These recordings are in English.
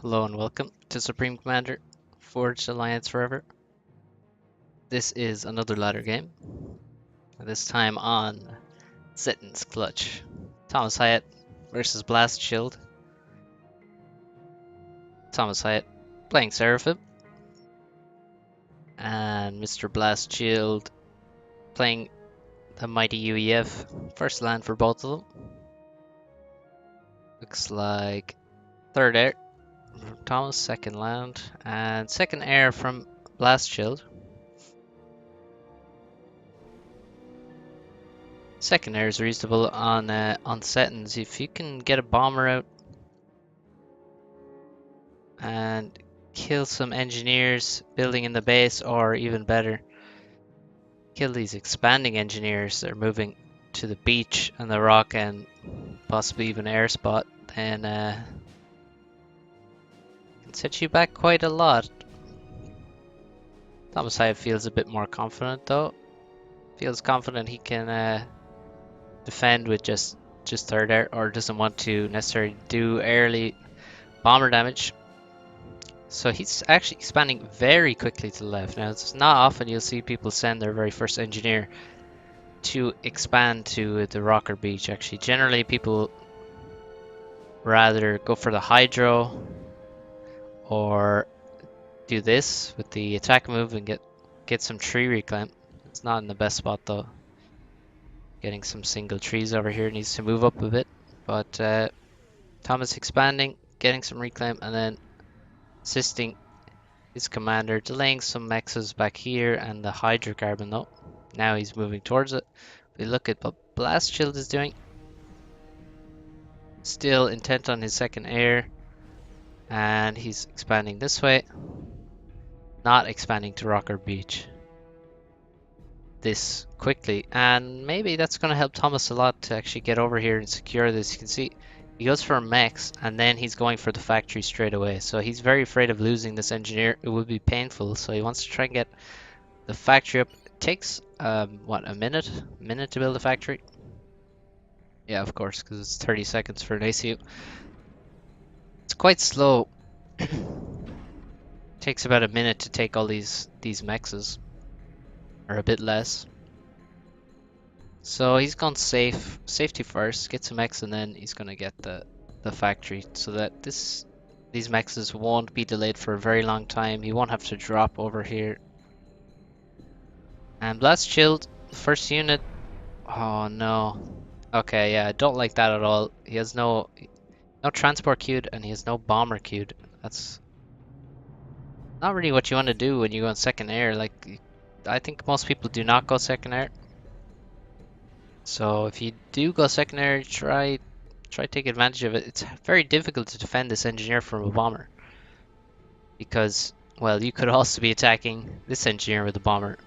Hello and welcome to Supreme Commander Forged Alliance Forever. This is another ladder game, this time on Zitton's Clutch. ThomasHiatt versus Blast Shield. ThomasHiatt playing Seraphim, and Mr. Blast Shield playing the mighty UEF. First land for both of them. Looks like third air from Thomas, second land, and second air from Blast Shield. Second air is reasonable on settings. If you can get a bomber out and kill some engineers building in the base, or even better, kill these expanding engineers that are moving to the beach and the rock and possibly even air spot, then can set you back quite a lot. ThomasHiatt feels a bit more confident though. Feels confident he can defend with just third air, or doesn't want to necessarily do early bomber damage. So he's actually expanding very quickly to the left. Now, it's not often you'll see people send their very first engineer to expand to the rocker beach. Actually, generally people rather go for the hydro or do this with the attack move and get some tree reclaim. It's not in the best spot though. Getting some single trees over here, needs to move up a bit. But Thomas expanding, getting some reclaim, and then assisting his commander, delaying some mexes back here and the hydrocarbon though. Now he's moving towards it. We look at what Blast Shield is doing. Still intent on his second air, and he's expanding this way. Not expanding to Rocker Beach this quickly, and maybe that's going to help Thomas a lot to actually get over here and secure this. You can see he goes for a mechs and then he's going for the factory straight away, so he's very afraid of losing this engineer. It would be painful, so he wants to try and get the factory up. It takes what, a minute to build a factory. Yeah, of course, because it's 30 seconds for an ACU. It's quite slow. Takes about a minute to take all these mexes, or a bit less. So he's gone safety first, get some mechs, and then he's gonna get the factory, so that these mexes won't be delayed for a very long time. He won't have to drop over here. And Blast Shield, first unit. Oh no. Okay, yeah, I don't like that at all. He has no transport queued, and he has no bomber queued. That's not really what you want to do when you go on second air. Like, I think most people do not go second air. So if you do go second air, try take advantage of it. It's very difficult to defend this engineer from a bomber, because, well, you could also be attacking this engineer with a bomber.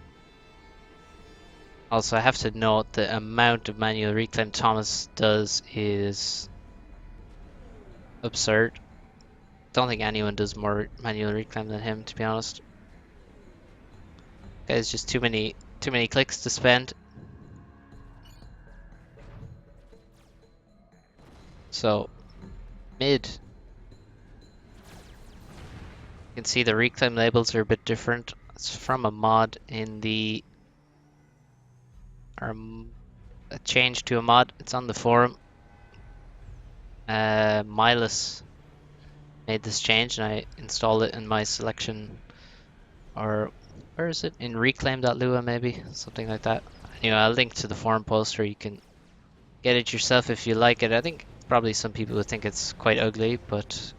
Also, I have to note the amount of manual reclaim Thomas does is absurd. Don't think anyone does more manual reclaim than him, to be honest. There's just too many clicks to spend. So mid, you can see the reclaim labels are a bit different. It's from a mod in the, or a change to a mod. It's on the forum. Milas made this change, and I installed it in my selection, or where is it? In reclaim.lua maybe, something like that. Anyway, I'll link to the forum post where you can get it yourself if you like it. I think probably some people would think it's quite ugly, but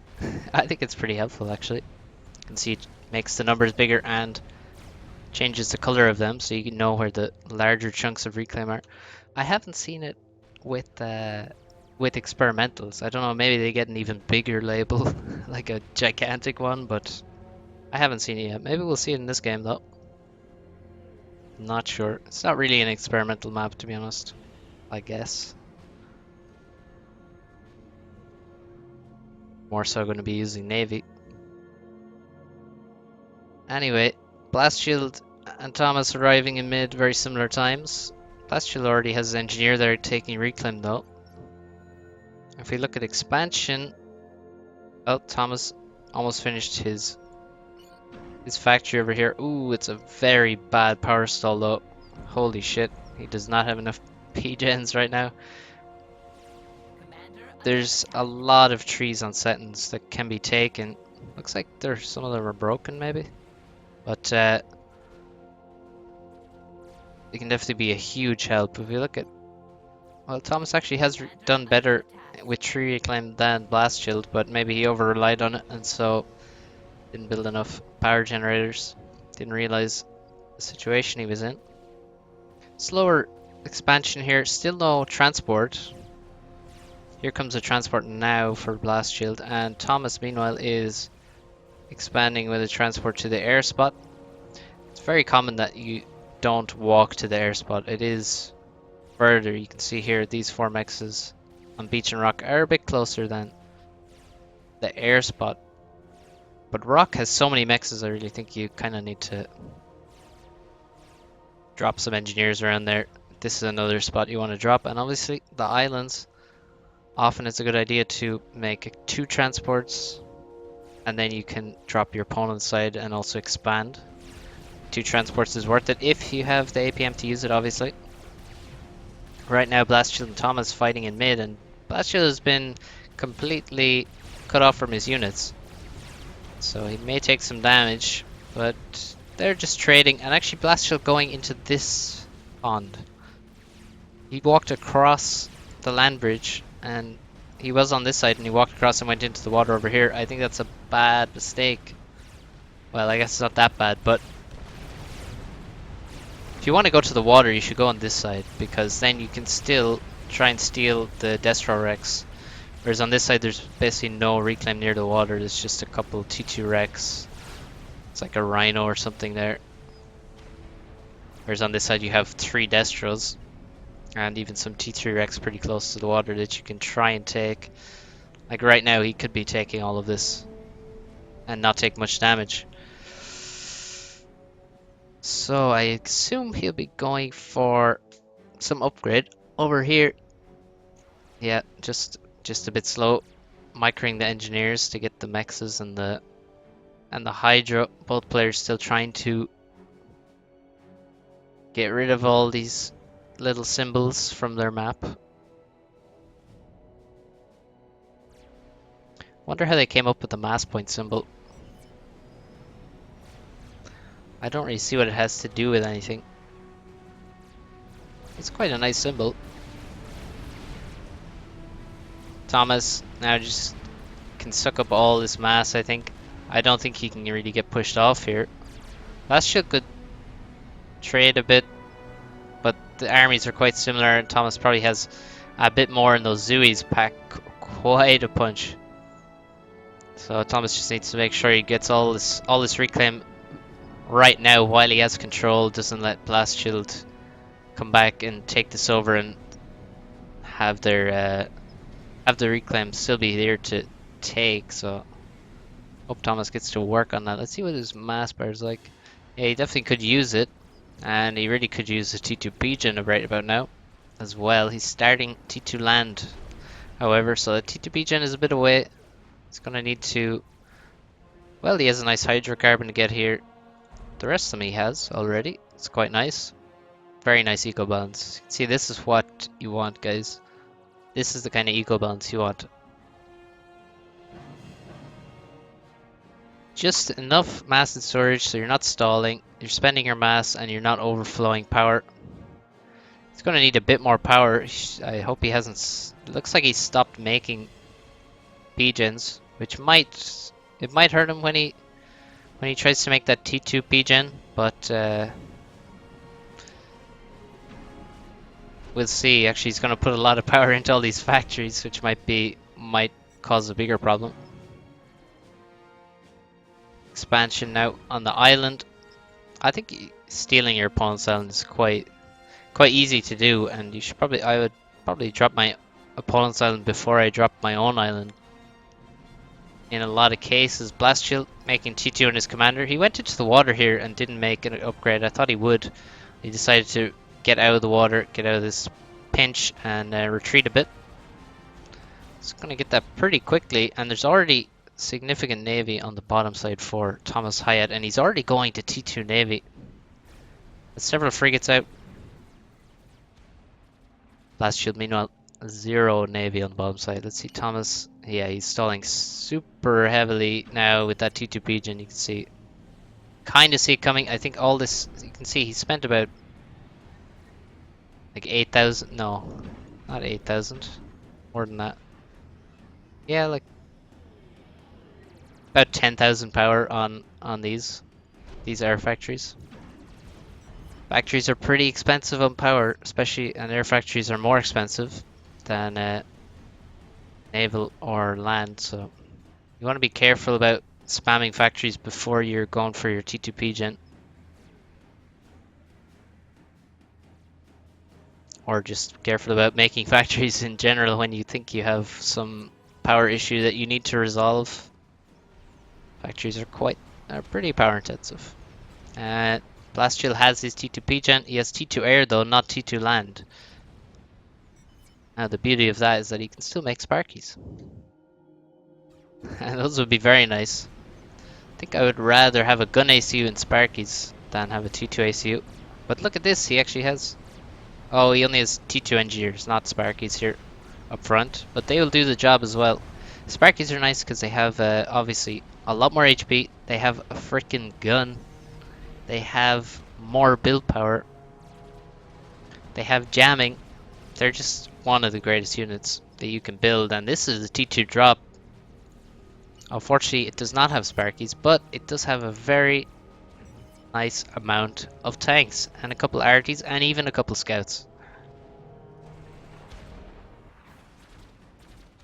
I think it's pretty helpful actually. You can see it makes the numbers bigger and changes the color of them, so you can know where the larger chunks of reclaim are. I haven't seen it with experimentals. I don't know, maybe they get an even bigger label, like a gigantic one, but I haven't seen it yet. Maybe we'll see it in this game though. Not sure. It's not really an experimental map, to be honest, I guess. More so going to be using Navy. Anyway, Blast Shield and Thomas arriving in mid, very similar times. Blast Shield already has his engineer there taking reclaim though. If we look at expansion, oh, Thomas almost finished his factory over here. Ooh, it's a very bad power stall though. Holy shit, he does not have enough P-gens right now. There's a lot of trees on settings that can be taken. Looks like some of them are broken maybe. But they can definitely be a huge help. If you look at... Well, Thomas actually has done better with tree reclaim than blast shield, but maybe he over-relied on it and so didn't build enough power generators. Didn't realize the situation he was in. Slower expansion here. Still no transport. Here comes a transport now for blast shield, and Thomas meanwhile is expanding with a transport to the air spot. It's very common that you don't walk to the air spot. It is further. You can see here these 4 mexes on beach and rock are a bit closer than the air spot. But rock has so many mexes, I really think you kind of need to drop some engineers around there. This is another spot you want to drop, and obviously the islands. Often it's a good idea to make 2 transports, and then you can drop your opponent's side and also expand. 2 transports is worth it if you have the APM to use it, obviously. Right now, Blast Shield and Thomas fighting in mid, and Blast Shield has been completely cut off from his units. So he may take some damage, but they're just trading, and actually Blast Shield going into this pond. He walked across the land bridge, and he was on this side, and he walked across and went into the water over here. I think that's a bad mistake. Well, I guess it's not that bad, but if you want to go to the water, you should go on this side, because then you can still try and steal the Destro Rex. Whereas on this side, there's basically no reclaim near the water. There's just a couple T2 Rex. It's like a Rhino or something there. Whereas on this side, you have 3 Destros. And even some T3 Rex pretty close to the water that you can try and take. Like right now, he could be taking all of this and not take much damage. So I assume he'll be going for some upgrade over here. Yeah, just a bit slow. Microing the engineers to get the mexes and the Hydra. Both players still trying to get rid of all these little symbols from their map. Wonder how they came up with the mass point symbol. I don't really see what it has to do with anything. It's quite a nice symbol. Thomas now just can suck up all this mass, I think. I don't think he can really get pushed off here. Last Shield could trade a bit, but the armies are quite similar, and Thomas probably has a bit more, and those Zuis pack quite a punch. So Thomas just needs to make sure he gets all this reclaim right now while he has control, doesn't let Blast Shield come back and take this over and have the reclaim still be there to take. So hope Thomas gets to work on that. Let's see what his mass bar is like. Yeah, he definitely could use it, and he really could use the T2 Pigeon right about now as well. He's starting T2 land, however, so the T2 Pigeon is a bit away. He's gonna need to... Well, he has a nice hydrocarbon to get here. The rest of them he has already. It's quite nice. Very nice eco balance. See, this is what you want, guys. This is the kind of eco balance you want. Just enough mass and storage so you're not stalling, you're spending your mass, and you're not overflowing power. He's going to need a bit more power. I hope he hasn't... Looks like he stopped making P-gens, which might... It might hurt him when he tries to make that T2 P-gen, but we'll see. Actually, he's going to put a lot of power into all these factories, which might cause a bigger problem. Expansion now on the island. I think stealing your opponent's island is quite easy to do, and you should I would probably drop my opponent's island before I drop my own island. In a lot of cases, Blast Shield making T2 on his commander. He went into the water here and didn't make an upgrade. I thought he would. He decided to get out of the water, get out of this pinch, and retreat a bit. It's going to get that pretty quickly, and there's already significant navy on the bottom side for ThomasHiatt, and he's already going to T2 navy. There's several frigates out. Blast shield, meanwhile, 0 navy on the bottom side. Let's see, Thomas. Yeah, he's stalling super heavily now with that T2 pigeon. You can see, kind of see it coming. I think all this, you can see he spent about like 8,000. No, not 8,000. More than that. Yeah, like about 10,000 power on these air factories. Factories are pretty expensive on power, especially, and air factories are more expensive than naval or land. So you want to be careful about spamming factories before you're going for your T2P gen. Or just careful about making factories in general when you think you have some power issue that you need to resolve. Factories are pretty power intensive. Blast Shield has his T2P gen. He has T2 air though, not T2 land. Now the beauty of that is that he can still make Sparkies. And those would be very nice. I think I would rather have a gun ACU and Sparkies than have a T2 ACU. But look at this, he actually has... Oh, he only has T2 engineers, not Sparkies here up front. But they will do the job as well. Sparkies are nice because they have obviously a lot more HP. They have a freaking gun. They have more build power. They have jamming. They're just one of the greatest units that you can build. And this is the T2 drop. Unfortunately, it does not have Sparkies, but it does have a very nice amount of tanks and a couple arties and even a couple scouts.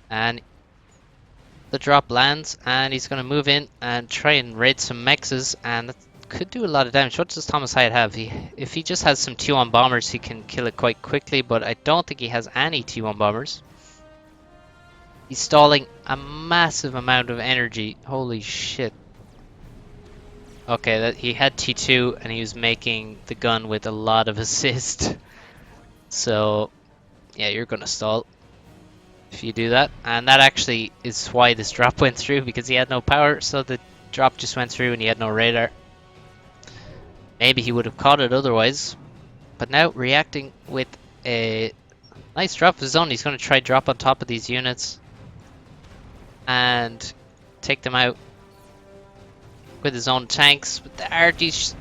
And the drop lands and he's going to move in and try and raid some mexes, and that could do a lot of damage. What does ThomasHiatt have? If he just has some T1 bombers, he can kill it quite quickly, but I don't think he has any T1 bombers. He's stalling a massive amount of energy. Holy shit. Okay, he had T2 and he was making the gun with a lot of assist. So, yeah, you're gonna stall if you do that. And that actually is why this drop went through, because he had no power, so the drop just went through and he had no radar. Maybe he would have caught it otherwise. But now, reacting with a nice drop of his own, he's gonna try drop on top of these units and take them out with his own tanks. But the arties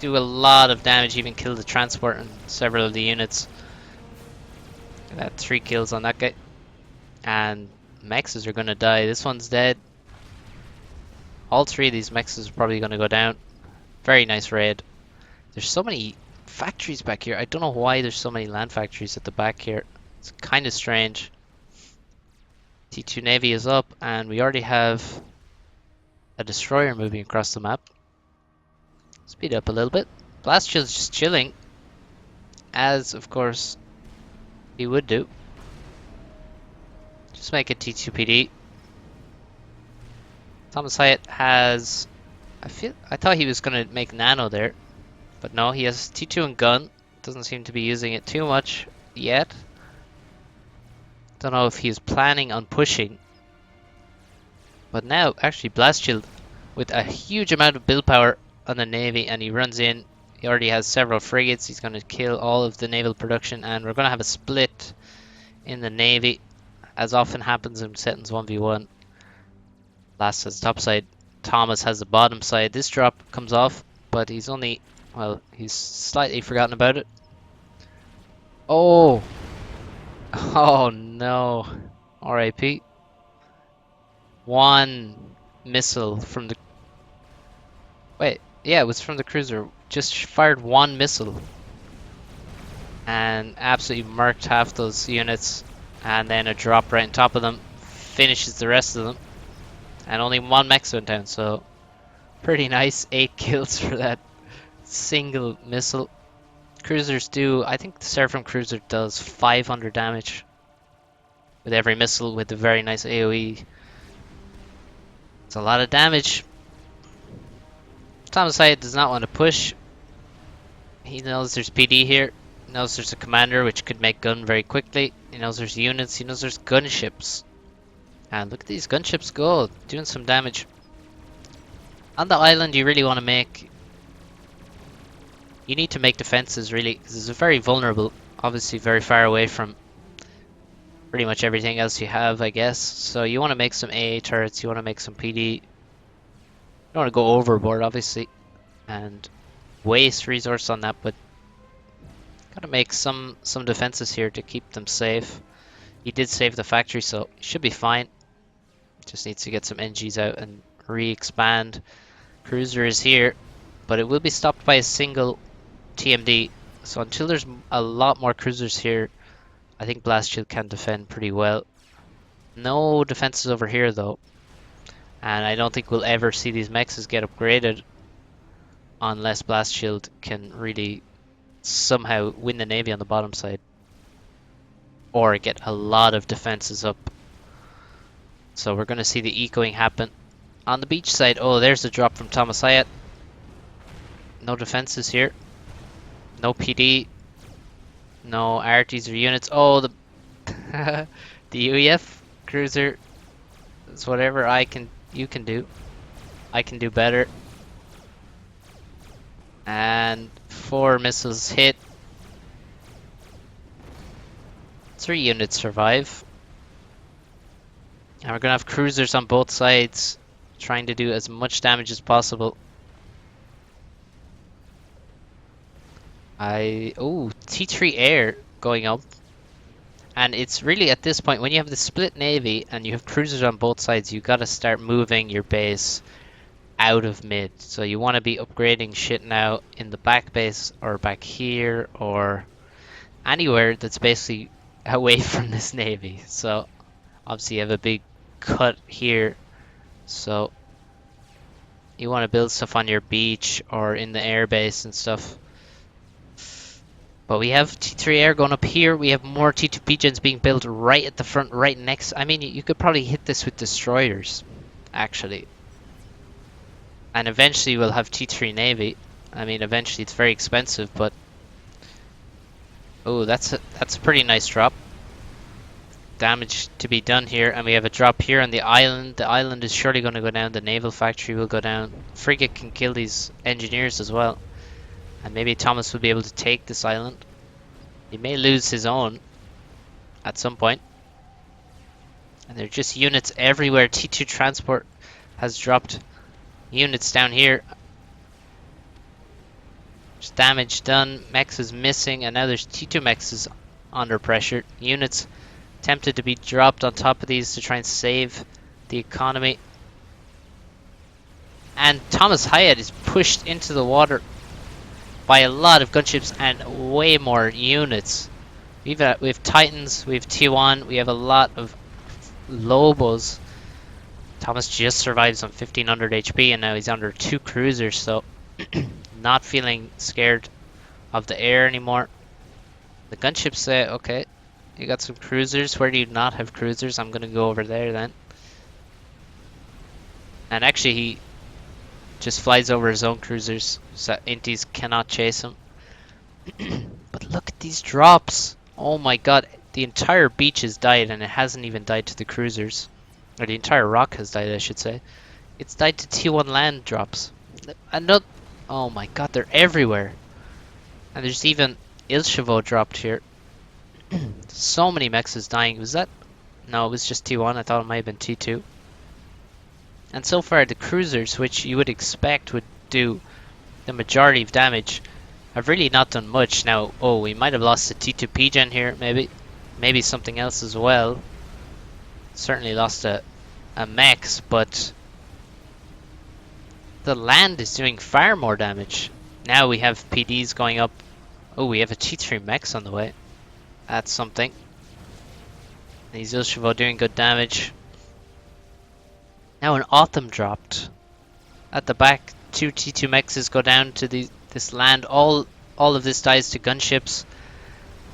do a lot of damage, even kill the transport and several of the units. Got 3 kills on that guy. And mexes are gonna die. This one's dead. All 3 of these mexes are probably gonna go down. Very nice raid. There's so many factories back here. I don't know why there's so many land factories at the back here. It's kind of strange. T2 Navy is up, and we already have a destroyer moving across the map. Speed up a little bit. Blast Shield's just chilling, as of course he would do. Just make it T2 PD. ThomasHiatt has... I thought he was going to make nano there, but no, he has T2 and gun. Doesn't seem to be using it too much yet. Don't know if he's planning on pushing. But now, actually, Blast Shield with a huge amount of build power on the Navy, and he runs in. He already has several frigates. He's going to kill all of the naval production, and we're going to have a split in the Navy, as often happens in settings 1v1. Blast has the top side. Thomas has the bottom side. This drop comes off, but he's only... Well, he's slightly forgotten about it. Oh! Oh no. RIP. 1 missile from the... Wait, yeah, it was from the cruiser. Just fired 1 missile. And absolutely murked half those units. And then a drop right on top of them. Finishes the rest of them. And only 1 mech went down, so... Pretty nice. 8 kills for that single missile. Cruisers do... I think the Seraphim cruiser does 500 damage with every missile with a very nice AoE. It's a lot of damage. ThomasHiatt does not want to push. He knows there's PD here. He knows there's a commander which could make gun very quickly. He knows there's units. He knows there's gunships. And look at these gunships go, doing some damage. On the island, you really want to make... You need to make defenses, really, because it's very vulnerable. Obviously, very far away from pretty much everything else you have, I guess. So you want to make some AA turrets, you want to make some PD. You don't want to go overboard, obviously, and waste resource on that, but gotta make some defenses here to keep them safe. He did save the factory, so he should be fine. Just needs to get some NGs out and re-expand. Cruiser is here, but it will be stopped by a single TMD. So until there's a lot more cruisers here, I think Blast Shield can defend pretty well. No defenses over here though, and I don't think we'll ever see these mexes get upgraded unless Blast Shield can really somehow win the Navy on the bottom side, or get a lot of defenses up. So we're going to see the ecoing happen. On the beach side, oh, there's a drop from ThomasHiatt. No defenses here. No PD. No arties or units. Oh, the the UEF cruiser. It's whatever you can do. I can do better. And 4 missiles hit. 3 units survive. And we're gonna have cruisers on both sides, trying to do as much damage as possible. T3 air going up. And it's really at this point, when you have the split navy and you have cruisers on both sides, you gotta start moving your base out of mid. So you want to be upgrading shit now in the back base or back here or anywhere that's basically away from this navy. So obviously you have a big cut here, so you want to build stuff on your beach or in the airbase and stuff. But we have T3 air going up here. We have more T2 gens being built right at the front, right next. I mean, you could probably hit this with destroyers, actually. And eventually we'll have T3 navy. I mean, eventually it's very expensive, but oh, that's a pretty nice drop. Damage to be done here, and we have a drop here on the island. The island is surely going to go down. The naval factory will go down. Frigate can kill these engineers as well, and maybe Thomas will be able to take this island. He may lose his own at some point. And there are just units everywhere. T2 transport has dropped units down here. Just damage done. Mex is missing, and now there's T2 mexes under pressure. Units tempted to be dropped on top of these to try and save the economy. And ThomasHiatt is pushed into the water by a lot of gunships and way more units. We have Titans, we have T1, we have a lot of Lobos. Thomas just survives on 1500 HP and now he's under 2 cruisers, so not feeling scared of the air anymore. The gunships say, okay, you got some cruisers. Where do you not have cruisers? I'm gonna go over there then. And actually he just flies over his own cruisers, so Inties cannot chase him. But look at these drops. Oh my god, the entire beach has died and it hasn't even died to the cruisers. Or the entire rock has died, I should say. It's died to T1 land drops. Another, oh my god, they're everywhere. And there's even Ilchevo dropped here. So many mexes dying. Was that? No, it was just T1. I thought it might have been T2. And so far, the cruisers, which you would expect would do the majority of damage, have really not done much. Now, oh, we might have lost a T2 PGen here, maybe. Maybe something else as well. Certainly lost a mex, but the land is doing far more damage. Now we have PDs going up. Oh, we have a T3 mex on the way. That's something. These Ilchevo doing good damage. Now an Autumn dropped. At the back, 2 T2 mexes go down to this land. All of this dies to gunships.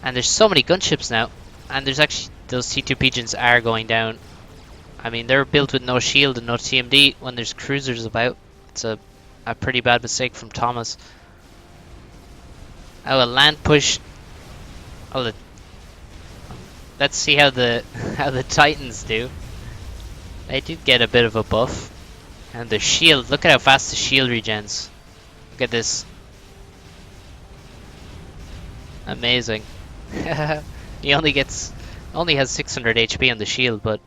And there's so many gunships now. And there's actually, those T2 pigeons are going down. I mean, they're built with no shield and no TMD when there's cruisers about. It's a pretty bad mistake from Thomas. Oh, a land push. Oh, let's see how the Titans do. They did get a bit of a buff. And the shield, look at how fast the shield regens. Look at this. Amazing. He only has 600 HP on the shield, but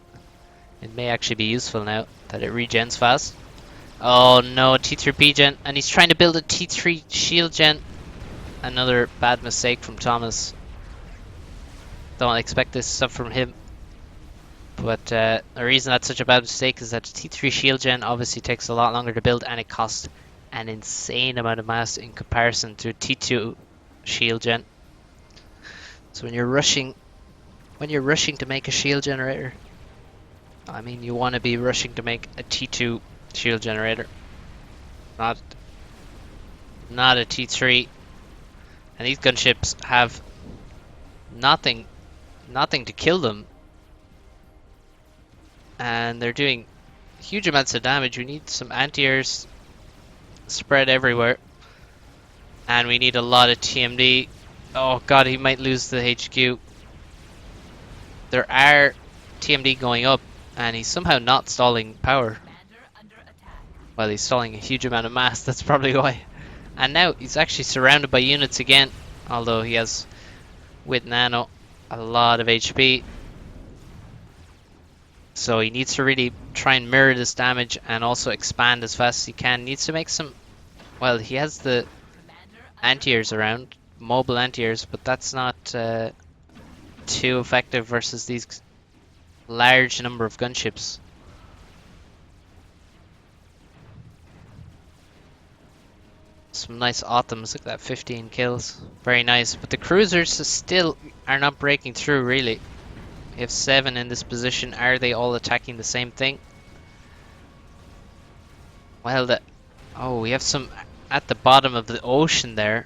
it may actually be useful now that it regens fast. Oh no, T3P gen, and he's trying to build a T3 shield gen. Another bad mistake from Thomas. Don't expect this stuff from him. But the reason that's such a bad mistake is that T3 shield gen obviously takes a lot longer to build, and it costs an insane amount of mass in comparison to T2 shield gen. So when you're rushing to make a shield generator, I mean you want to be rushing to make a T2 shield generator, not a T3. And these gunships have nothing to kill them, and they're doing huge amounts of damage. We need some anti-airs spread everywhere, and we need a lot of TMD. Oh god, he might lose the HQ. There are TMD going up, and he's somehow not stalling power. Well, he's stalling a huge amount of mass, that's probably why. And now he's actually surrounded by units again, although he has, with Nano, a lot of HP. So he needs to really try and mirror this damage and also expand as fast as he can. Needs to make some... Well, he has the anti-airs around, mobile anti-airs, but that's not too effective versus these large number of gunships. Some nice Autumns, look at that, 15 kills. Very nice, but the cruisers still are not breaking through, really. We have 7 in this position. Are they all attacking the same thing? Well, oh, we have some at the bottom of the ocean there.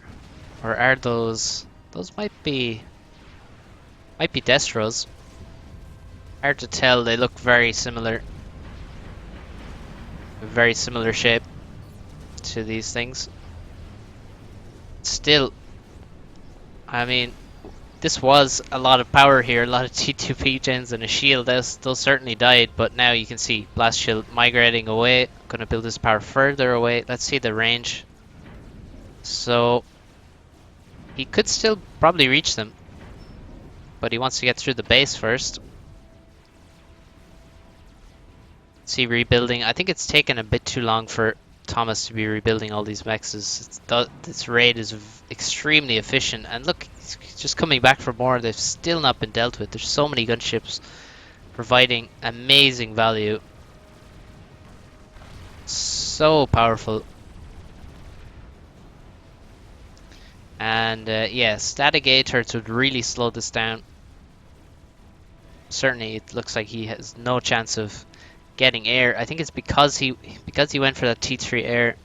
Or are those... Those might be Destros. Hard to tell, they look very similar. A very similar shape to these things. Still, I mean, this was a lot of power here, a lot of T2P gens and a shield. Those certainly died, but now you can see Blast Shield migrating away. I'm going to build this power further away. Let's see the range. So, he could still probably reach them, but he wants to get through the base first. See, rebuilding. I think it's taken a bit too long for Thomas to be rebuilding all these mexes. This raid is extremely efficient, and look, he's just coming back for more. They've still not been dealt with. There's so many gunships providing amazing value. So powerful. And yeah, static A-turrets would really slow this down. Certainly, it looks like he has no chance of getting air. I think it's because he went for that T3 air.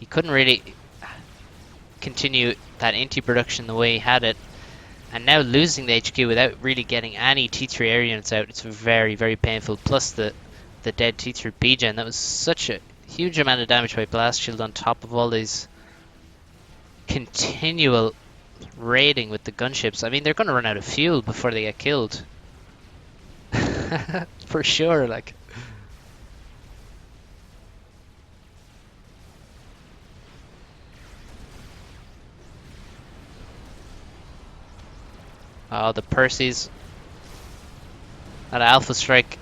He couldn't really continue that anti-production the way he had it, and now losing the HQ without really getting any T3 air units out, it's very, very painful. Plus the dead T3 B gen, that was such a huge amount of damage by Blast Shield on top of all these continual raiding with the gunships. I mean, they're going to run out of fuel before they get killed. For sure, like. Oh, the Percy's. That Alpha Strike.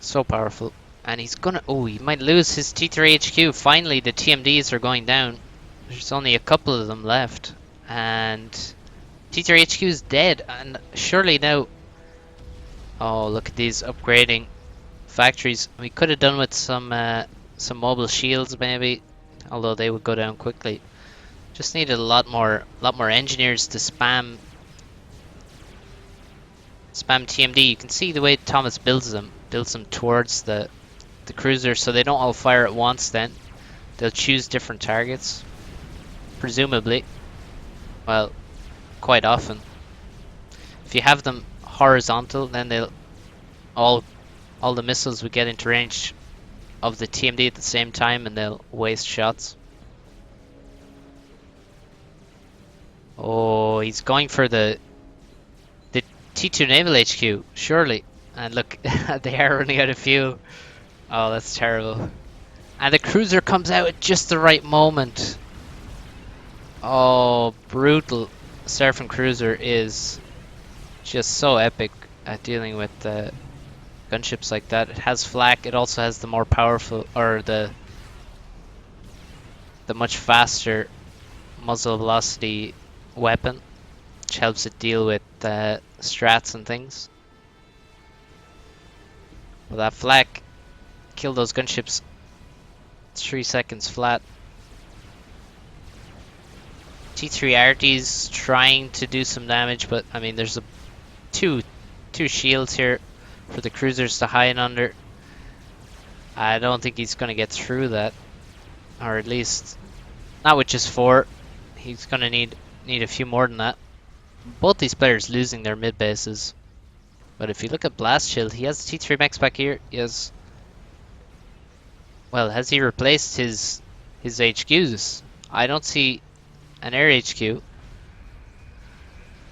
So powerful. And he's gonna... Oh, he might lose his T3 HQ. Finally, the TMDs are going down. There's only a couple of them left. And T3 HQ is dead. And surely now... Oh, look at these upgrading factories. We could have done with some mobile shields, maybe. Although they would go down quickly. Just needed a lot more engineers to spam TMD. You can see the way Thomas builds them towards the cruiser, so they don't all fire at once. Then they'll choose different targets, presumably. Well, quite often. If you have them horizontal, then they'll all the missiles will get into range of the TMD at the same time, and they'll waste shots. Oh, he's going for the T2 Naval HQ, surely. And look, they are running out of fuel. Oh, that's terrible. And the cruiser comes out at just the right moment. Oh, brutal. Surfing Cruiser is just so epic at dealing with gunships like that. It has flak. It also has the more powerful, or the much faster muzzle velocity weapon, which helps it deal with strats and things. Well, that flak killed those gunships 3 seconds flat. T3RT's trying to do some damage, but I mean, there's two shields here for the cruisers to hide under. I don't think he's going to get through that, or at least not with just 4. He's going to need a few more than that. Both these players losing their mid bases, but if you look at Blast Shield, he has T3 mechs back here. He has, well, has he replaced his HQs? I don't see an air HQ.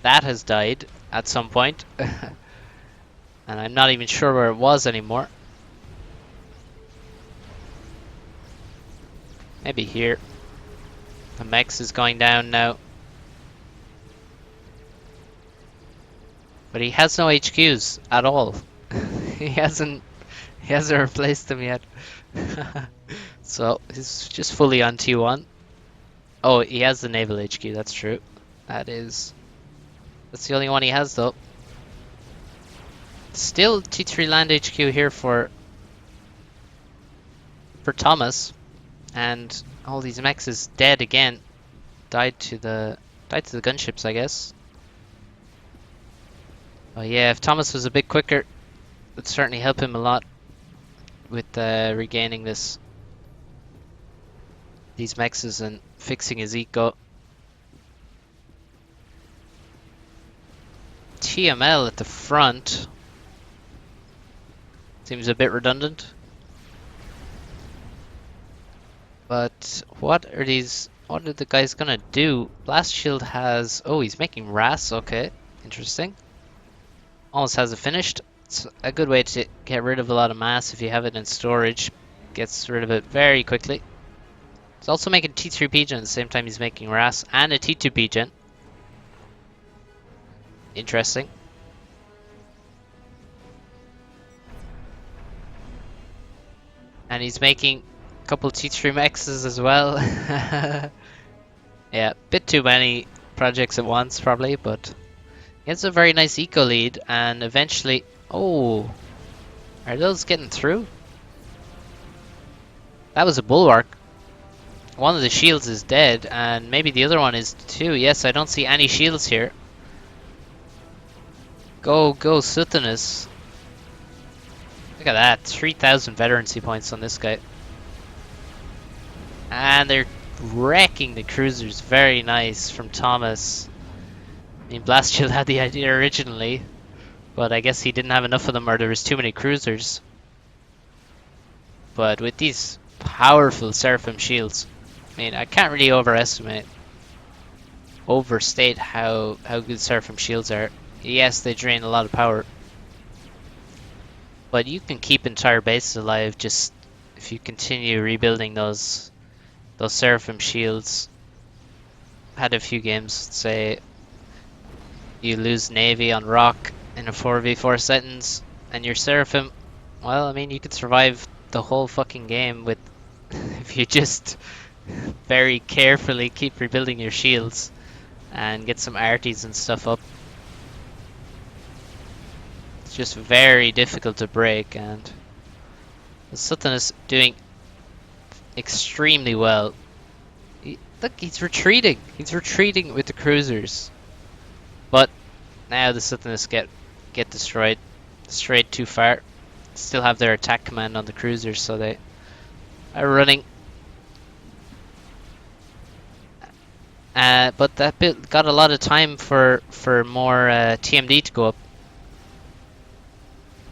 That has died at some point. And I'm not even sure where it was anymore. Maybe here. The Mex is going down now. But he has no HQs at all. he hasn't replaced them yet. So he's just fully on T1. Oh, he has the naval HQ, that's true. That's the only one he has though. Still T3 land HQ here for Thomas, and all these mechs is dead again. Died to the gunships, I guess. Oh yeah, if Thomas was a bit quicker, it would certainly help him a lot with regaining these mechs and fixing his eco. TML at the front seems a bit redundant. But what are the guys gonna do? Blast Shield has, oh, he's making RAS, okay, interesting. Almost has it finished. It's a good way to get rid of a lot of mass if you have it in storage. Gets rid of it very quickly. He's also making T3 P-Gen at the same time he's making RAS and a T2 P-Gen. Interesting. And he's making a couple T3 Mexes as well. Yeah, bit too many projects at once probably, but he has a very nice eco lead, and eventually, oh, are those getting through? That was a bulwark. One of the shields is dead, and maybe the other one is too. Yes, I don't see any shields here. Go Suthanus. Look at that, 3,000 veterancy points on this guy. And they're wrecking the cruisers. Very nice from Thomas. I mean, Blast Shield had the idea originally, but I guess he didn't have enough of them, or there was too many cruisers. But with these powerful Seraphim shields, I mean, I can't really overstate how good Seraphim shields are. Yes, they drain a lot of power, but you can keep entire bases alive just if you continue rebuilding those Seraphim shields. Had a few games, say you lose Navy on Rock in a 4v4 sentence, and your Seraphim, well, I mean, you could survive the whole fucking game with if you just very carefully keep rebuilding your shields and get some arties and stuff up. It's just very difficult to break, and Sutton is doing extremely well. Look, he's retreating. He's retreating with the cruisers. But now the Suttoners get destroyed. Strayed too far. Still have their attack command on the cruisers, so they are running. But that bit got a lot of time for more TMD to go up.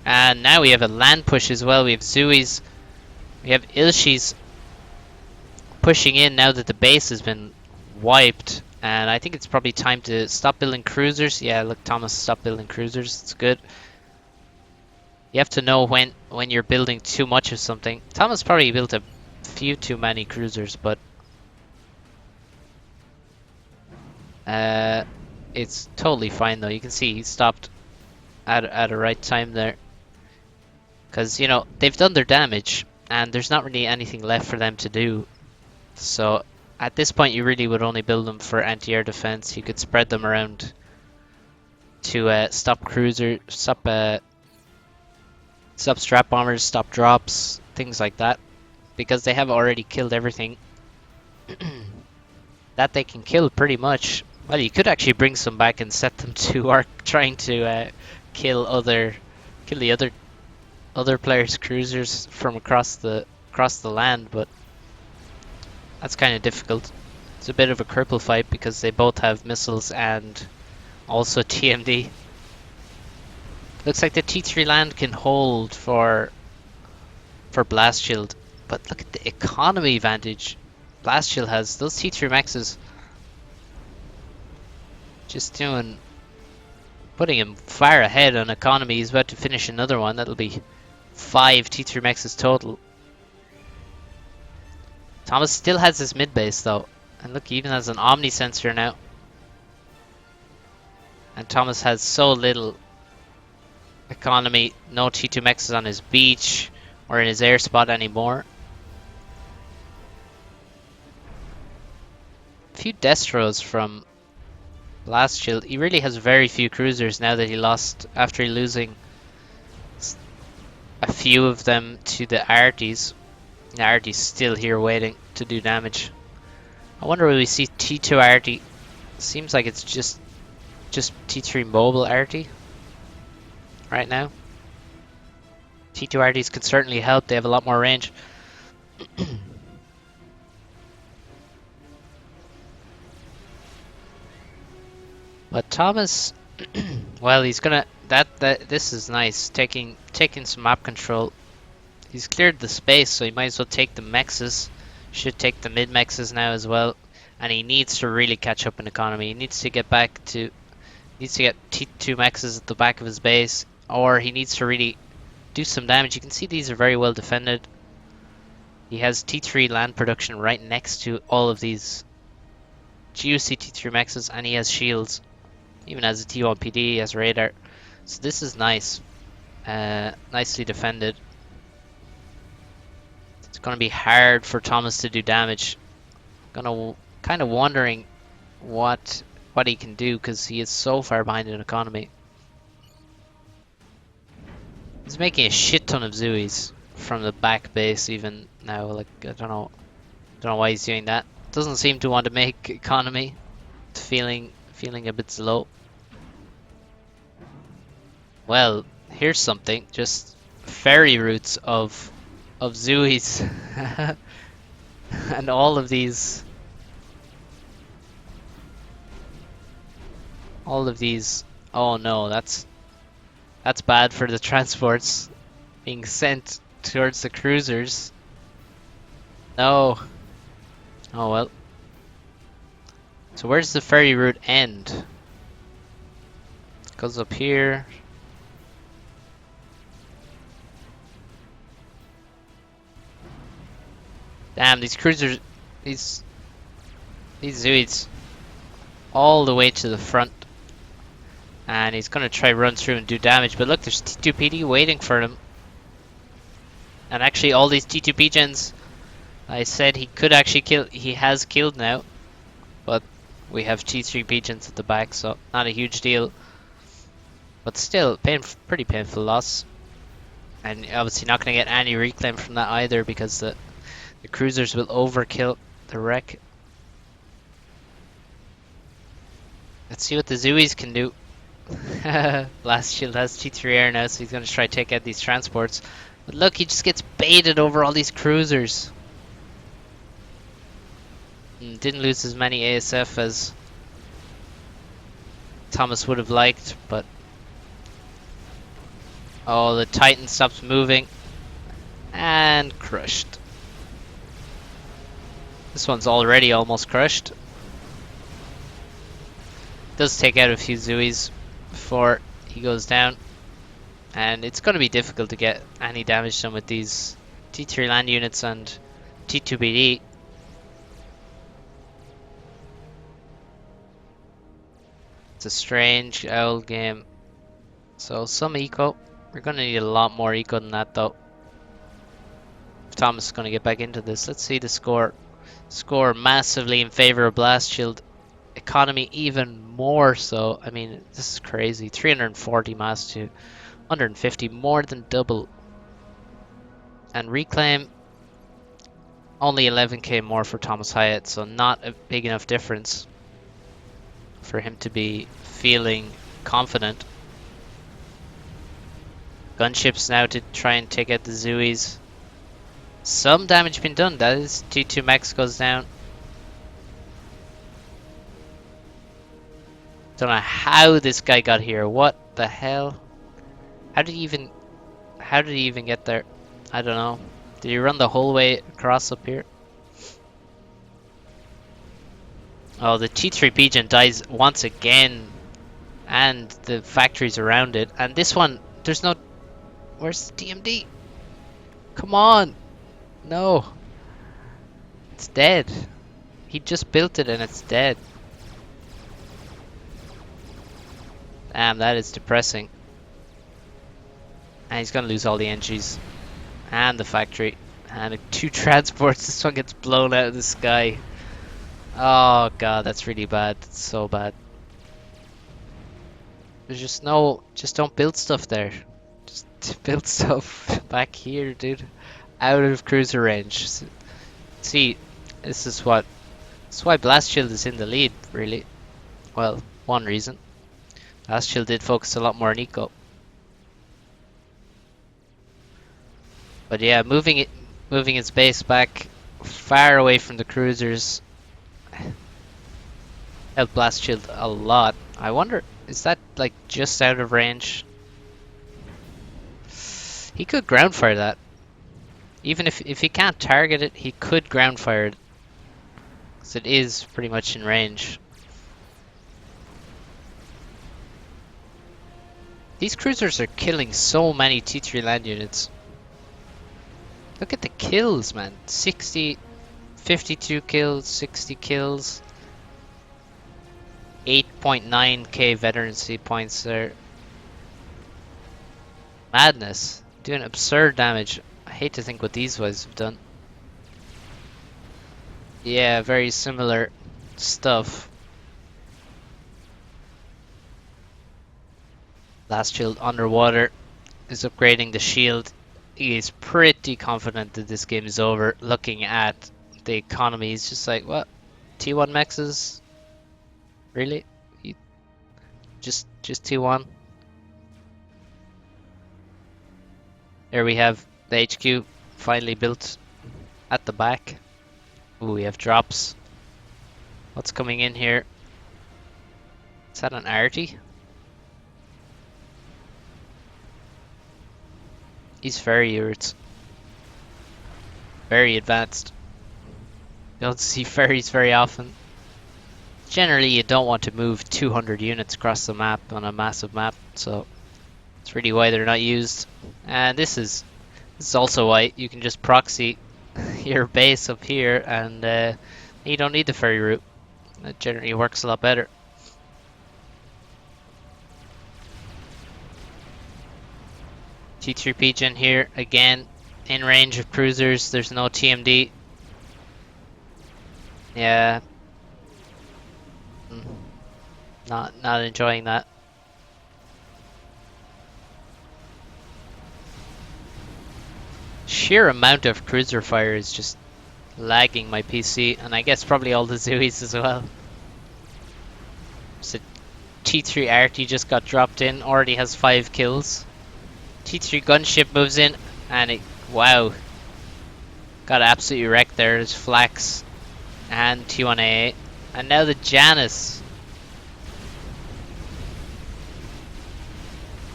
And now we have a land push as well. We have Zui's, we have Ilshi's pushing in now that the base has been wiped. And I think it's probably time to stop building cruisers. Yeah, look, Thomas stopped building cruisers. It's good. You have to know when you're building too much of something. Thomas probably built a few too many cruisers, but uh, it's totally fine though. You can see he stopped at a right time there, because you know they've done their damage, and there's not really anything left for them to do. So at this point, you really would only build them for anti-air defense. You could spread them around to stop strap bombers, stop drops, things like that, because they have already killed everything that they can kill pretty much. Well, you could actually bring some back and set them to arc trying to kill the other players' cruisers from across the land, but that's kind of difficult. It's a bit of a cripple fight because they both have missiles and also TMD. Looks like the T3 land can hold for Blast Shield, but look at the economy advantage Blast Shield has. Those T3 Maxes just putting him far ahead on economy. He's about to finish another one. That'll be 5 T3 Maxes total. Thomas still has his mid base though, and look, he even has an Omni sensor now. And Thomas has so little economy, no T2 Maxes on his beach or in his air spot anymore. A few Destros from Blast Shield. He really has very few cruisers now that he lost, after losing a few of them to the Arties. The Artie's still here waiting to do damage. I wonder will we see T2 Artie. Seems like it's just T3 mobile Artie right now. T2 Arties could certainly help, they have a lot more range. But Thomas, well, he's gonna this is nice, taking some map control. He's cleared the space, so he might as well take the mexes. Should take the mid mexes now as well, and he needs to really catch up in economy. He needs to get T2 mexes at the back of his base, or he needs to really do some damage. You can see these are very well defended. He has T3 land production right next to all of these juicy T3 mexes, and he has shields. Even has a T1 PD, has radar. So this is nice. Nicely defended. It's going to be hard for Thomas to do damage. Kind of wondering what he can do, because he is so far behind in economy. He's making a shit ton of Zooies from the back base even now. Like, I don't know why he's doing that. Doesn't seem to want to make economy. It's feeling a bit slow. Well, here's something. Just ferry routes of Zooies. And all of these oh no, that's bad for the transports being sent towards the cruisers. No. Oh well. So where's the ferry route end? It goes up here. Damn, these cruisers, these Zooids all the way to the front. And he's gonna try run through and do damage, but look, there's T2 PD waiting for him. And actually all these T2 P-gens, I said he could actually kill, he has killed now. But we have T3 P-gens at the back, so not a huge deal. But still, pretty painful loss. And obviously not gonna get any reclaim from that either, because the cruisers will overkill the wreck. Let's see what the Zooies can do. Blast Shield has T3 air now, so he's going to try to take out these transports. But look, he just gets baited over all these cruisers. Didn't lose as many ASF as Thomas would have liked, but... Oh, the Titan stops moving. And crushed. This one's already almost crushed. Does take out a few Zooies before he goes down. And it's going to be difficult to get any damage done with these T3 land units and T2BD. It's a strange owl game. So some eco. We're going to need a lot more eco than that though. If Thomas is going to get back into this. Let's see the score. Score massively in favor of Blast Shield. Economy even more so. I mean, this is crazy. 340 mass to 150, more than double. And Reclaim, only 11k more for ThomasHiatt, so not a big enough difference for him to be feeling confident. Gunships now to try and take out the Zooies. Some damage been done. That is T2 Max goes down. Don't know how this guy got here. What the hell? How did he even get there? I don't know. Did he run the whole way across up here? Oh, the T3 Pigeon dies once again. And the factories around it. And this one, there's no... Where's the DMD? Come on! No. It's dead. He just built it and it's dead. Damn, that is depressing. And he's gonna lose all the energies. And the factory. And 2 transports. This one gets blown out of the sky. Oh god, that's really bad. It's so bad. There's just no... Just don't build stuff there. Just build stuff back here, dude. Out of cruiser range. See, this is what... That's why Blast Shield is in the lead, really. Well, one reason. Blast Shield did focus a lot more on eco. But yeah, moving its base back far away from the cruisers helped Blast Shield a lot. I wonder, is that like just out of range? He could ground fire that. Even if he can't target it, he could ground fire it. Because it is pretty much in range. These cruisers are killing so many T3 land units. Look at the kills, man. 60, 52 kills, 60 kills. 8.9k veterancy points there. Madness. Doing absurd damage. I hate to think what these guys have done. Yeah, very similar stuff. Blast Shield underwater is upgrading the shield. He is pretty confident that this game is over. Looking at the economy, he's just like, what? T1 mexes? Really? Just T1? There we have the HQ finally built at the back. Ooh, we have drops. What's coming in here? Is that an arty? He's very urged. Very advanced. You don't see ferries very often. Generally, you don't want to move 200 units across the map on a massive map, so that's really why they're not used. And this is also why you can just proxy your base up here, and you don't need the ferry route. It generally works a lot better. T3 Pigeon here again, in range of cruisers. There's no TMD. Yeah. Not enjoying that. Sheer amount of cruiser fire is just lagging my PC, and I guess probably all the Zooies as well. So T3 RT just got dropped in, already has 5 kills. T3 gunship moves in, and it, wow, got absolutely wrecked there. There's Flax and T1A, and now the Janus.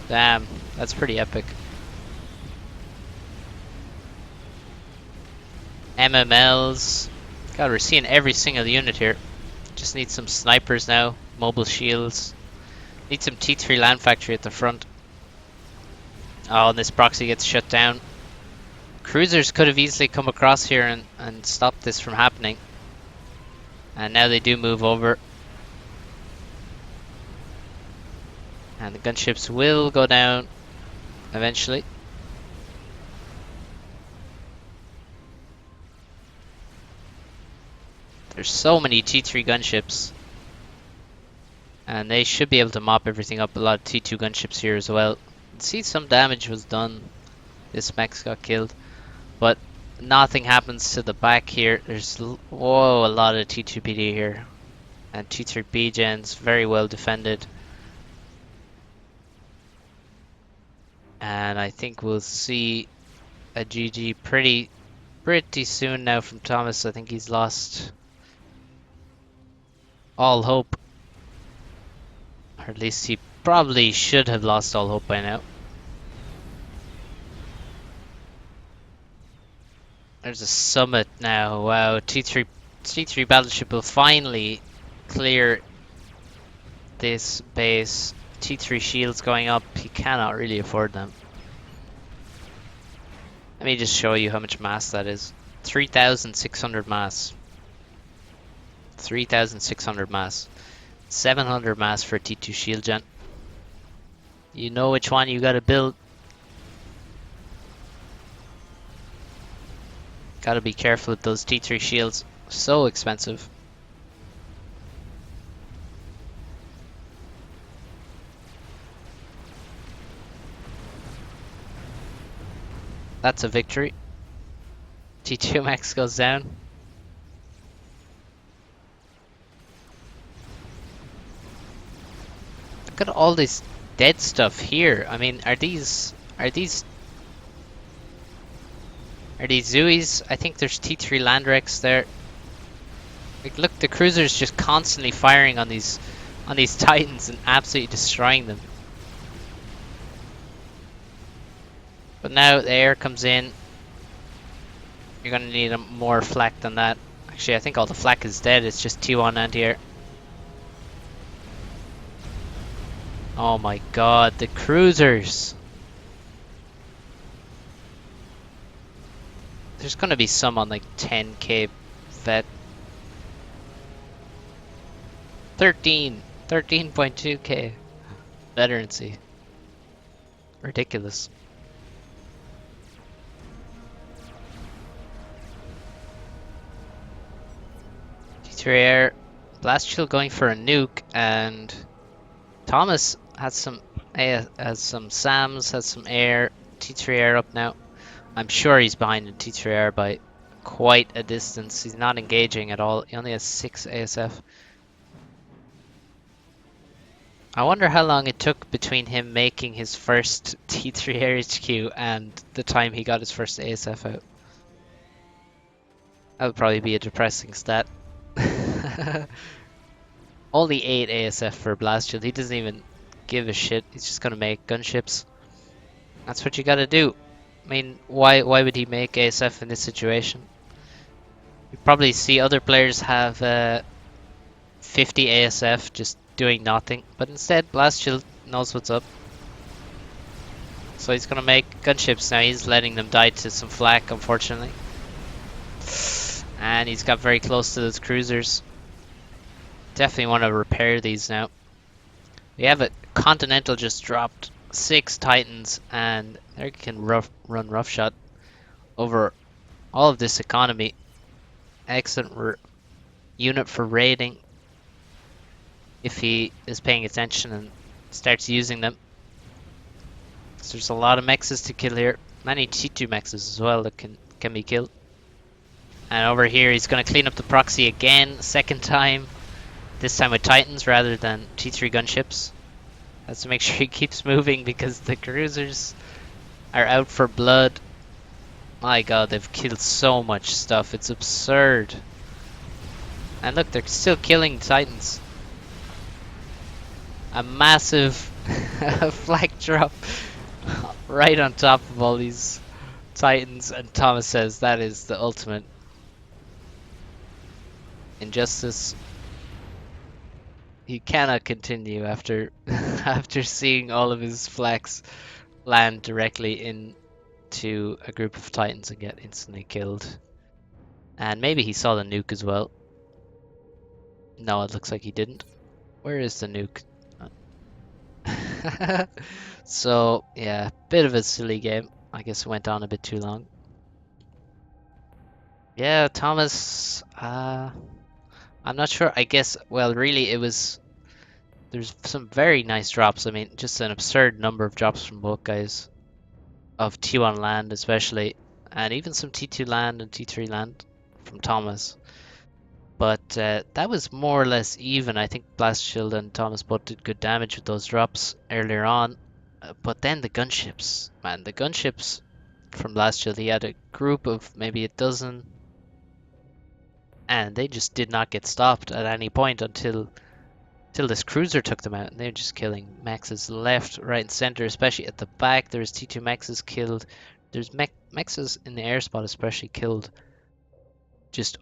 Damn, that's pretty epic. MMLs. God, we're seeing every single unit here. Just need some snipers now, mobile shields. Need some T3 land factory at the front. Oh, and this proxy gets shut down. Cruisers could have easily come across here and stopped this from happening. And now they do move over. And the gunships will go down eventually. There's so many T3 gunships. And they should be able to mop everything up. A lot of T2 gunships here as well. See, some damage was done. This mech's got killed. But nothing happens to the back here. There's, whoa, a lot of T2PD here. And T3B gens, very well defended. And I think we'll see a GG pretty soon now from Thomas. I think he's lost all hope. Or at least he probably should have lost all hope by now. There's a summit now. Wow, T3 battleship will finally clear this base. T3 shields going up. He cannot really afford them. Let me just show you how much mass that is. 3,600 mass. 3,600 mass. 700 mass for T2 shield gen. You know which one you gotta build. Gotta be careful with those T3 shields. So expensive. That's a victory. T2 max goes down. Look at all this dead stuff here. I mean, are these Zoes? I think there's T3 Landrex there. Like, look, the cruiser's just constantly firing on these Titans and absolutely destroying them. But now the air comes in. You're gonna need more flak than that. Actually, I think all the flak is dead. It's just T1 anti-air. Oh my god, the cruisers! There's gonna be some on like 10k vet. 13.2k veterancy. Ridiculous. T3 air, blast shield going for a nuke, and Thomas has some SAMs, has some air. T3 air up now. I'm sure he's behind in T3 air by quite a distance. He's not engaging at all. He only has 6 ASF. I wonder how long it took between him making his first T3 air HQ and the time he got his first ASF out. That would probably be a depressing stat. Only 8 ASF for blast shield. He doesn't even give a shit. He's just gonna make gunships. That's what you gotta do. I mean, why would he make ASF in this situation? You probably see other players have 50 ASF just doing nothing, but instead blast shield knows what's up. So he's gonna make gunships now. He's letting them die to some flak, unfortunately. And he's got very close to those cruisers. Definitely want to repair these now. We have a Continental just dropped 6 Titans, and they can run roughshot over all of this economy. Excellent unit for raiding if he is paying attention and starts using them. So there's a lot of mexes to kill here. Many T2 mexes as well that can be killed. And over here he's going to clean up the proxy again, second time. This time with Titans rather than T3 gunships. Has to make sure he keeps moving because the cruisers are out for blood. My god, they've killed so much stuff. It's absurd. And look, they're still killing Titans. A massive flak drop right on top of all these Titans. And Thomas says that is the ultimate injustice. He cannot continue after after seeing all of his flaks land directly into a group of Titans and get instantly killed. And maybe he saw the nuke as well. No, it looks like he didn't. Where is the nuke? So, yeah, bit of a silly game. I guess it went on a bit too long. Yeah, Thomas, I'm not sure. I guess, well, really, there's some very nice drops. I mean, just an absurd number of drops from both guys, of T1 land especially, and even some T2 land and T3 land from Thomas. But that was more or less even. I think Blast Shield and Thomas both did good damage with those drops earlier on. But then the gunships, man, the gunships from Blast Shield, he had a group of maybe a dozen, and they just did not get stopped at any point until this cruiser took them out, and they're just killing mexes left, right, and center, especially at the back. There's T2 mexes killed. There's mexes in the air spot, especially killed just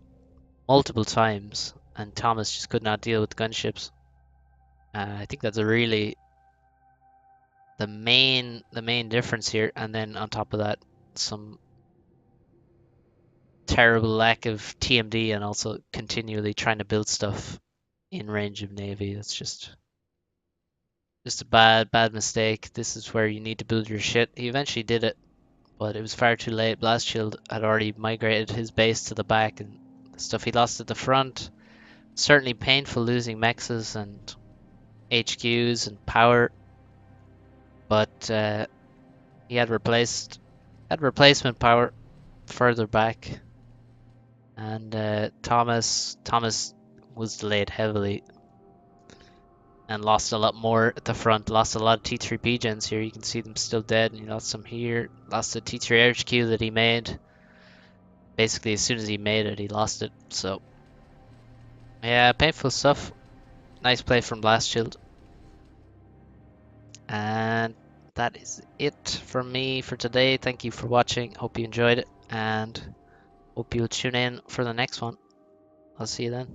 multiple times, and Thomas just could not deal with the gunships. I think that's a really the main difference here. And then on top of that, some terrible lack of TMD and also continually trying to build stuff in range of Navy. That's just a bad mistake. This is where you need to build your shit. He eventually did it, but it was far too late. Blast Shield had already migrated his base to the back, and the stuff he lost at the front. Certainly painful losing mexes and HQs and power, but he had replacement power further back, and Thomas was delayed heavily and lost a lot more at the front. Lost a lot of T3 gens here. You can see them still dead, and he lost some here. Lost the T3 HQ that he made. Basically, as soon as he made it, he lost it. So yeah, painful stuff. Nice play from Blast Shield. And that is it from me for today. Thank you for watching. Hope you enjoyed it, and hope you'll tune in for the next one. I'll see you then.